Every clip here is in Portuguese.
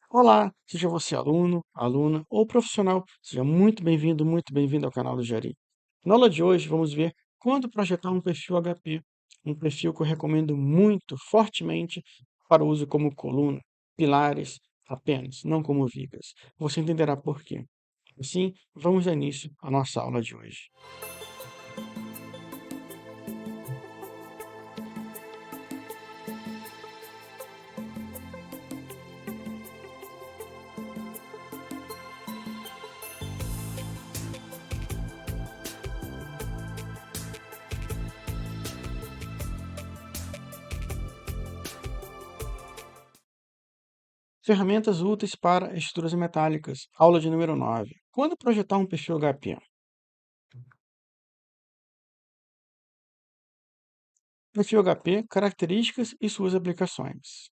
Olá, seja você aluno, aluna ou profissional, seja muito bem-vindo ao canal do Jari. Na aula de hoje, vamos ver quando projetar um perfil HP, um perfil que eu recomendo muito, fortemente, para uso como coluna, pilares apenas, não como vigas. Você entenderá por quê. Assim, vamos dar início à nossa aula de hoje. Ferramentas úteis para estruturas metálicas, aula de número 9. Quando projetar um perfil HP? Perfil HP, características e suas aplicações.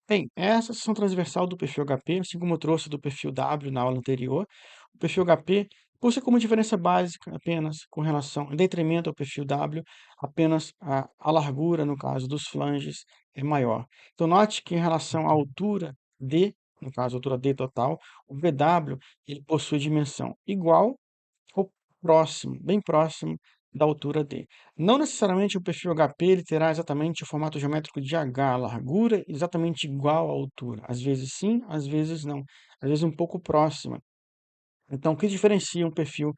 Bem, essa seção transversal do perfil HP, assim como eu trouxe do perfil W na aula anterior, o perfil HP possui como diferença básica apenas com relação, em detrimento ao perfil W, apenas a largura, no caso dos flanges, é maior. Então, note que em relação à altura D, no caso, a altura D total, o VW ele possui dimensão igual ou próximo, bem próximo da altura D. Não necessariamente o perfil HP ele terá exatamente o formato geométrico de H, a largura exatamente igual à altura. Às vezes sim, às vezes não. Às vezes um pouco próxima. Então, o que diferencia um perfil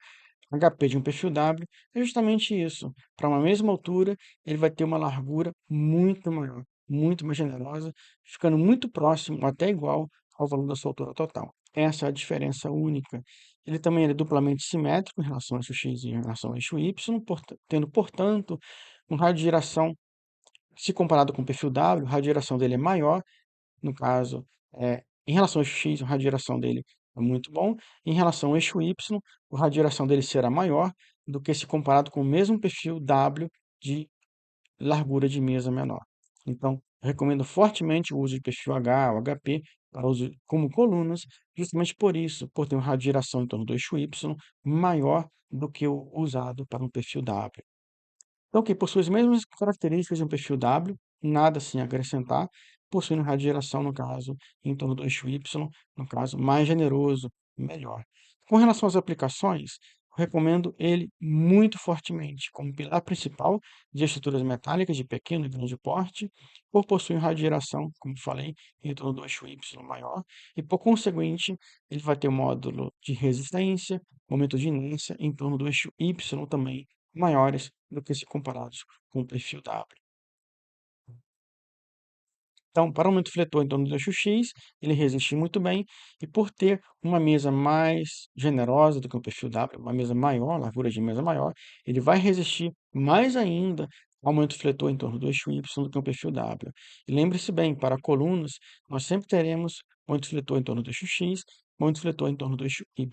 HP de um perfil W é justamente isso. Para uma mesma altura, ele vai ter uma largura muito maior, muito mais generosa, ficando muito próximo, ou até igual ao valor da sua altura total. Essa é a diferença única. Ele também é duplamente simétrico em relação ao eixo X e em relação ao eixo Y, tendo, portanto, um raio de giração, se comparado com o perfil W, o raio de giração dele é maior, no caso, em relação ao eixo X, o raio de giração dele é muito bom. Em relação ao eixo Y, o raio de giração dele será maior do que se comparado com o mesmo perfil W de largura de mesa menor. Então, recomendo fortemente o uso de perfil H ou HP para uso como colunas, justamente por isso, por ter um raio de giração em torno do eixo Y maior do que o usado para um perfil W. Então, que possui as mesmas características de um perfil W, nada assim a acrescentar, possuindo radiação, no caso, em torno do eixo Y, no caso, mais generoso, melhor. Com relação às aplicações, eu recomendo ele muito fortemente como pilar principal de estruturas metálicas de pequeno e grande porte, por possuir radiação, como falei, em torno do eixo Y maior, e por conseguinte, ele vai ter um módulo de resistência, momento de inércia em torno do eixo Y também, maiores do que se comparados com o perfil W. Então, para o multifletor em torno do eixo X, ele resiste muito bem, e por ter uma mesa mais generosa do que o perfil W, uma mesa maior, largura de mesa maior, ele vai resistir mais ainda ao multifletor em torno do eixo Y do que o perfil W. E lembre-se bem, para colunas, nós sempre teremos multifletor em torno do eixo X, multifletor em torno do eixo Y.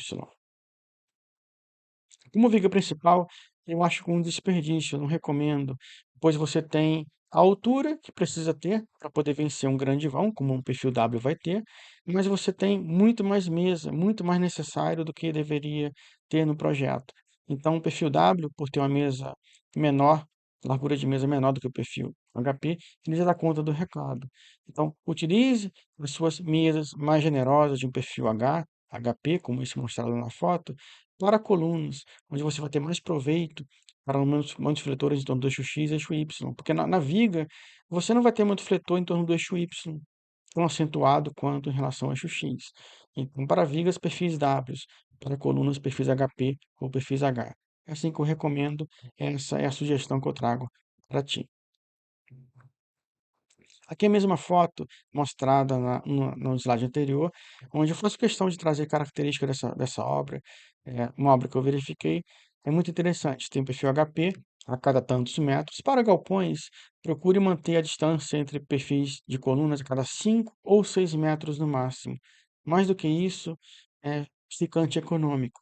Como viga principal, eu acho um desperdício, eu não recomendo, pois você tem a altura que precisa ter para poder vencer um grande vão, como um perfil W vai ter, mas você tem muito mais mesa, muito mais necessário do que deveria ter no projeto. Então, o perfil W, por ter uma mesa menor, largura de mesa menor do que o perfil HP, ele já dá conta do recado. Então, utilize as suas mesas mais generosas de um perfil HP, como isso mostrado na foto, para colunas, onde você vai ter mais proveito para muitos fletores em torno do eixo X e eixo Y. Porque na viga, você não vai ter muito fletor em torno do eixo Y tão acentuado quanto em relação ao eixo X. Então, para vigas, perfis W, para colunas, perfis HP ou perfis H. É assim que eu recomendo, essa é a sugestão que eu trago para ti. Aqui é a mesma foto mostrada no slide anterior, onde eu faço questão de trazer características dessa obra, uma obra que eu verifiquei, é muito interessante, tem perfil HP a cada tantos metros. Para galpões, procure manter a distância entre perfis de colunas a cada 5 ou 6 metros no máximo. Mais do que isso, fica antieconômico.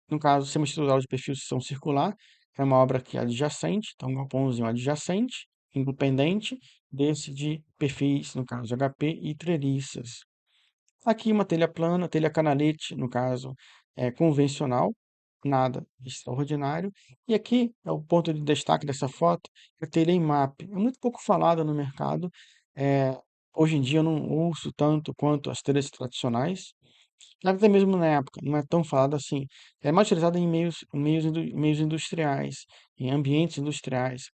No caso, sistema estrutural de perfil são circular, é uma obra que é adjacente, então um galpãozinho adjacente, independente desse de perfis, no caso HP e treliças. Aqui uma telha plana, telha canalete, no caso convencional, nada extraordinário. E aqui é o ponto de destaque dessa foto, é a telha em MAP. É muito pouco falada no mercado, é, hoje em dia eu não ouço tanto quanto as telhas tradicionais, até mesmo na época, não é tão falado assim. É mais utilizado em meios industriais, em ambientes industriais,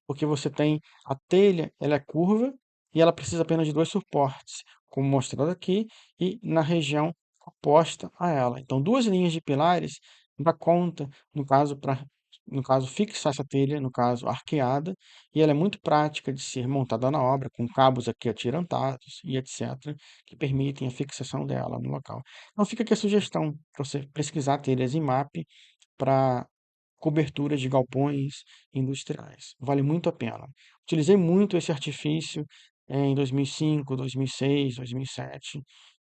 porque você tem a telha, ela é curva e ela precisa apenas de dois suportes, como mostrado aqui, e na região oposta a ela. Então, duas linhas de pilares dá conta, no caso, fixar essa telha, no caso, arqueada, e ela é muito prática de ser montada na obra, com cabos aqui atirantados e etc., que permitem a fixação dela no local. Então, fica aqui a sugestão para você pesquisar telhas em MAP para coberturas de galpões industriais. Vale muito a pena. Utilizei muito esse artifício em 2005, 2006, 2007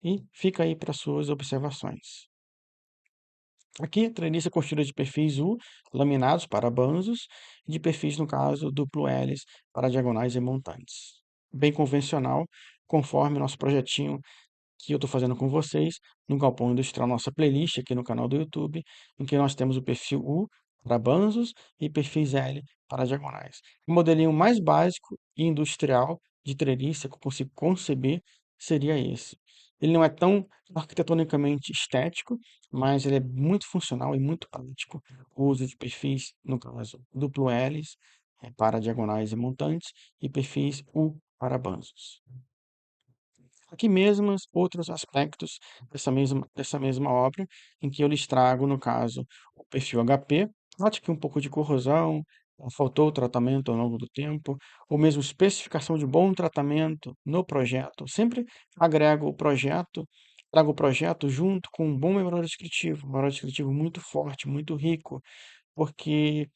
e fica aí para suas observações. Aqui, treliça construída de perfis U, laminados para banzos, e de perfis, no caso, duplo hélice para diagonais e montantes. Bem convencional, conforme nosso projetinho que eu estou fazendo com vocês no Galpão Industrial, nossa playlist aqui no canal do YouTube, em que nós temos o perfil U para banzos e perfis L para diagonais. O modelinho mais básico e industrial de treliça que eu consigo conceber seria esse. Ele não é tão arquitetonicamente estético, mas ele é muito funcional e muito prático. O uso de perfis, no caso, duplo hélice para diagonais e montantes e perfis U para banzos. Aqui mesmo outros aspectos dessa mesma obra, em que eu lhes trago, no caso, o perfil HP. Note que um pouco de corrosão, faltou tratamento ao longo do tempo, ou mesmo especificação de bom tratamento no projeto. Sempre agrego o projeto, trago o projeto junto com um bom memorial descritivo muito forte, muito rico, porque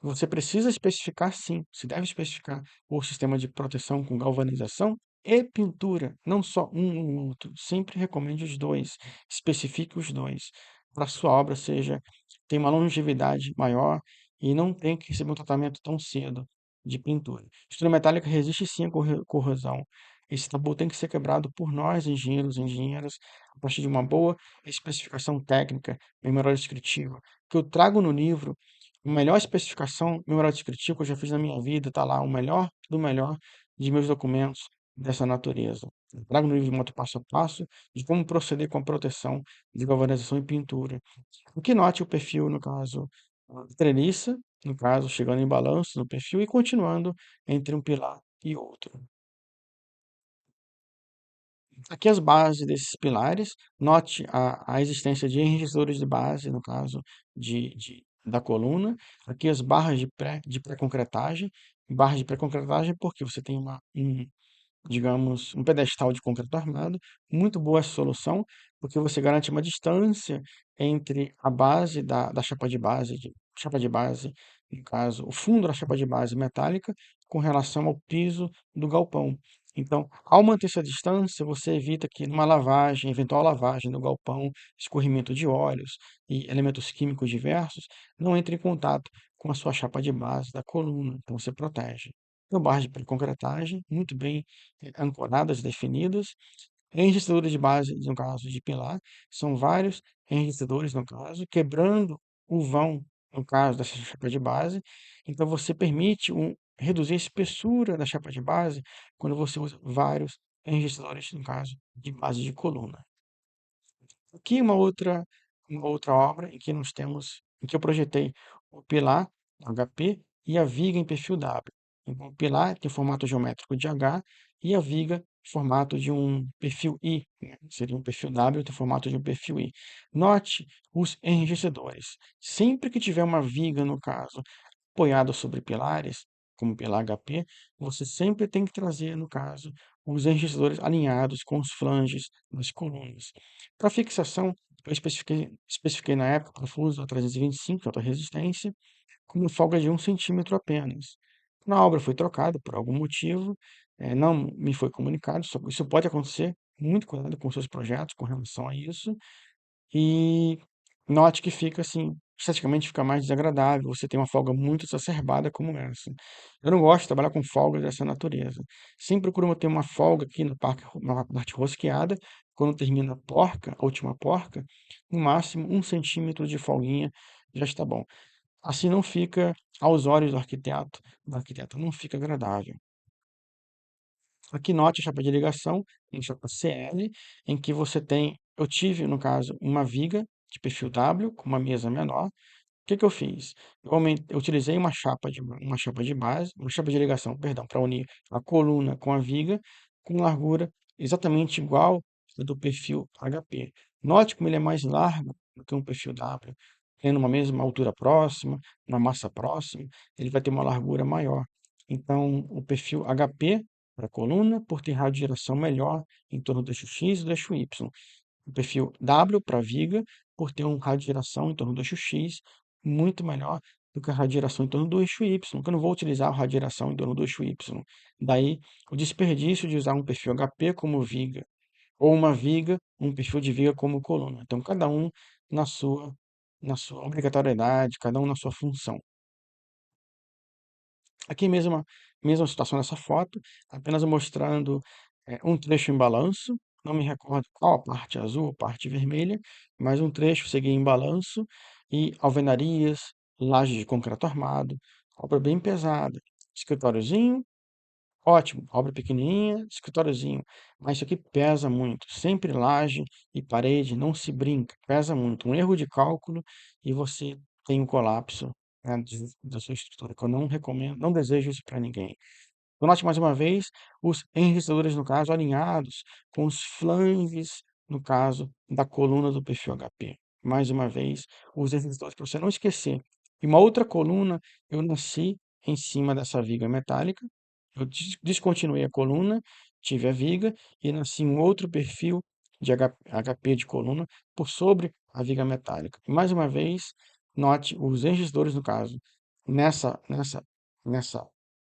você precisa especificar, sim, se deve especificar o sistema de proteção com galvanização e pintura, não só um ou outro. Sempre recomendo os dois, especifique os dois, para a sua obra tenha uma longevidade maior e não tenha que receber um tratamento tão cedo de pintura. Estrutura metálica resiste sim à corrosão. Esse tabu tem que ser quebrado por nós, engenheiros e engenheiras, a partir de uma boa especificação técnica, memória descritiva, que eu trago no livro a melhor especificação, memorial descritivo que eu já fiz na minha vida, está lá, o melhor do melhor de meus documentos dessa natureza. Eu trago no livro de moto passo a passo de como proceder com a proteção de galvanização e pintura. O que note o perfil, no caso, treliça, no caso, chegando em balanço no perfil e continuando entre um pilar e outro. Aqui as bases desses pilares, note a existência de enregistradores de base, no caso da coluna. Aqui as barras de pré-concretagem. Barras de pré-concretagem porque você tem digamos, um pedestal de concreto armado. Muito boa essa solução, porque você garante uma distância entre a base da chapa de base, no caso, o fundo da chapa de base metálica, com relação ao piso do galpão. Então, ao manter essa distância, você evita que numa lavagem, eventual lavagem do galpão, escorrimento de óleos e elementos químicos diversos, não entre em contato com a sua chapa de base da coluna. Então, você protege. Então, barras de pré-concretagem, muito bem ancoradas, definidas. Registradores de base, no caso de pilar, são vários registradores, no caso, quebrando o vão, no caso dessa chapa de base. Então, você permite reduzir a espessura da chapa de base quando você usa vários registradores, no caso, de base de coluna. Aqui uma outra obra em que eu projetei o pilar HP e a viga em perfil W. Então, o pilar tem formato geométrico de H e a viga em formato de um perfil I, né? Seria um perfil W, tem formato de um perfil I. Note os enrijecedores. Sempre que tiver uma viga, no caso, apoiada sobre pilares, como pilar HP, você sempre tem que trazer, no caso, os enrijecedores alinhados com os flanges das colunas. Para fixação, eu especifiquei na época parafuso a 325 de alta resistência, com uma folga de 1 cm apenas. Na obra foi trocada por algum motivo, não me foi comunicado, isso pode acontecer, muito cuidado com seus projetos com relação a isso, e note que fica assim, esteticamente fica mais desagradável, você tem uma folga muito exacerbada como essa. Eu não gosto de trabalhar com folgas dessa natureza. Sempre procuro ter uma folga aqui na parte rosqueada, quando termina a porca, a última porca, no máximo 1 cm de folguinha já está bom. Assim não fica, aos olhos do arquiteto, não fica agradável. Aqui note a chapa de ligação, em chapa CL, em que você tem, eu tive, no caso, uma viga de perfil W com uma mesa menor. O que que eu fiz? Eu utilizei uma chapa de base, uma chapa de ligação, perdão, para unir a coluna com a viga, com largura exatamente igual à do perfil HP. Note como ele é mais largo do que um perfil W, tendo uma mesma altura próxima, uma massa próxima, ele vai ter uma largura maior. Então, o perfil HP para a coluna, por ter radiação melhor em torno do eixo X e do eixo Y. O perfil W para viga, por ter um raio de geração em torno do eixo X muito melhor do que a radiação em torno do eixo Y, que eu não vou utilizar a radiação em torno do eixo Y. Daí o desperdício de usar um perfil HP como viga, ou uma viga, um perfil de viga como coluna. Então, cada um na sua, na sua obrigatoriedade, cada um na sua função. Aqui mesma situação nessa foto, apenas mostrando um trecho em balanço, não me recordo qual a parte azul ou parte vermelha, mas um trecho seguia em balanço e alvenarias, laje de concreto armado, obra bem pesada. Escritóriozinho, ótimo, obra pequenininha, escritóriozinho, mas isso aqui pesa muito. Sempre laje e parede, não se brinca, pesa muito. Um erro de cálculo e você tem um colapso, né, da sua estrutura, que eu não recomendo, não desejo isso para ninguém. Então, note mais uma vez os enregistradores, no caso, alinhados com os flanges, no caso, da coluna do perfil HP. Mais uma vez, os enregistradores, para você não esquecer. E uma outra coluna, eu nasci em cima dessa viga metálica, eu descontinuei a coluna, tive a viga e nasci um outro perfil de HP de coluna por sobre a viga metálica. E mais uma vez, note os enregistradores, no caso, nessa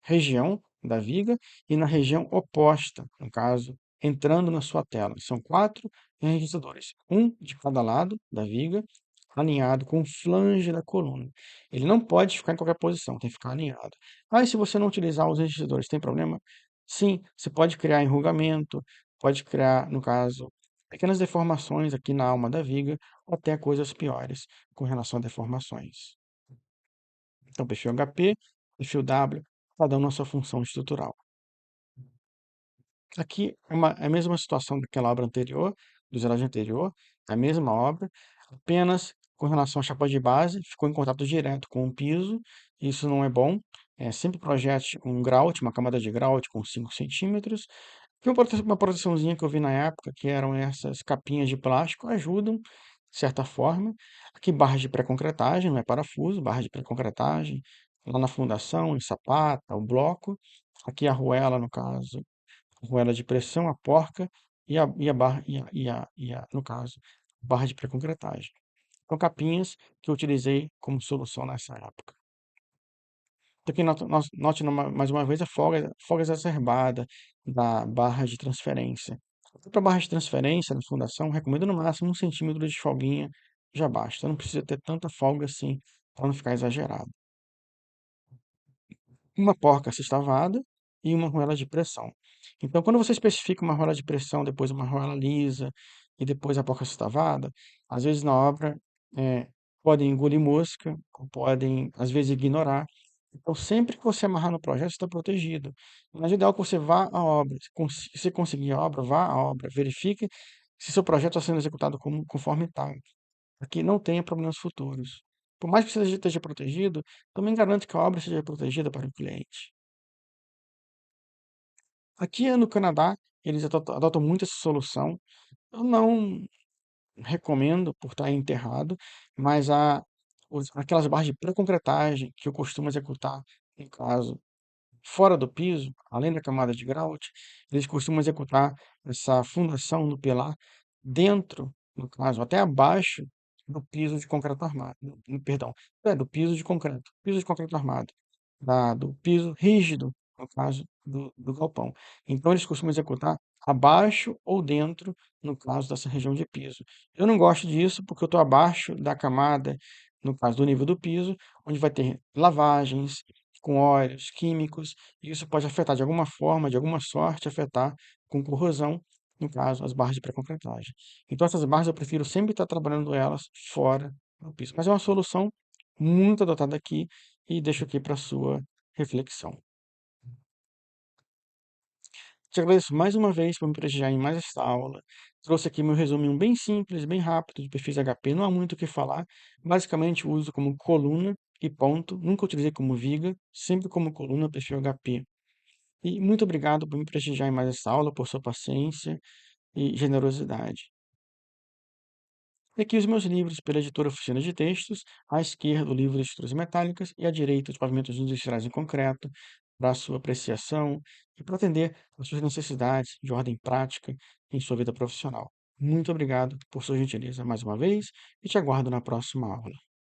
região da viga e na região oposta, no caso, entrando na sua tela. São 4 registradores, um de cada lado da viga, alinhado com o flange da coluna. Ele não pode ficar em qualquer posição, tem que ficar alinhado. Aí, se você não utilizar os registradores, tem problema? Sim, você pode criar enrugamento, pode criar, no caso, pequenas deformações aqui na alma da viga, ou até coisas piores com relação a deformações. Então, perfil HP, perfil W, cada um na sua função estrutural. Aqui é a mesma situação daquela obra anterior, do slide anterior, a mesma obra, apenas com relação à chapa de base, ficou em contato direto com o piso, isso não é bom. Sempre projete um grout, uma camada de grout com 5 centímetros. E uma proteçãozinha que eu vi na época, que eram essas capinhas de plástico, ajudam, de certa forma. Aqui barras de pré-concretagem, não é parafuso, barra de pré-concretagem, lá na fundação, em sapata, o bloco. Aqui a arruela, no caso, arruela de pressão, a porca e a barra, no caso, barra de pré-concretagem. São capinhas que eu utilizei como solução nessa época. Então, aqui note mais uma vez a folga exacerbada da barra de transferência. Para barra de transferência na fundação, recomendo no máximo 1 centímetro de folguinha, já basta. Não precisa ter tanta folga assim, para não ficar exagerado. Uma porca sextavada e uma arruela de pressão. Então, quando você especifica uma arruela de pressão, depois uma arruela lisa e depois a porca sextavada, às vezes na obra eh, podem engolir mosca, ou podem, às vezes, ignorar. Então, sempre que você amarrar no projeto, você está protegido. Mas o ideal é que você vá à obra. Se você conseguir a obra, vá à obra. Verifique se seu projeto está sendo executado conforme está, para que não tenha problemas futuros. Por mais que você esteja protegido, também garante que a obra seja protegida para o cliente. Aqui no Canadá, eles adotam muito essa solução. Eu não recomendo por estar enterrado, mas aquelas barras de pré-concretagem que eu costumo executar, no caso, fora do piso, além da camada de grout, eles costumam executar essa fundação no pilar dentro, no caso, até abaixo do piso de concreto armado, perdão, do piso de concreto armado, do piso rígido, no caso do galpão. Então, eles costumam executar abaixo ou dentro, no caso dessa região de piso. Eu não gosto disso porque eu estou abaixo da camada, no caso do nível do piso, onde vai ter lavagens com óleos, químicos, e isso pode afetar de alguma forma, de alguma sorte, afetar com corrosão, no caso, as barras de pré-concretagem. Então, essas barras eu prefiro sempre estar trabalhando elas fora do piso. Mas é uma solução muito adotada aqui e deixo aqui para sua reflexão. Te agradeço mais uma vez por me prestigiar em mais esta aula. Trouxe aqui meu resuminho bem simples, bem rápido de perfis HP, não há muito o que falar. Basicamente, eu uso como coluna e ponto. Nunca utilizei como viga, sempre como coluna, perfil HP. E muito obrigado por me prestigiar em mais esta aula, por sua paciência e generosidade. E aqui os meus livros pela editora Oficina de Textos, à esquerda o livro de Estruturas Metálicas e à direita os pavimentos industriais em concreto, para a sua apreciação e para atender às suas necessidades de ordem prática em sua vida profissional. Muito obrigado por sua gentileza mais uma vez e te aguardo na próxima aula.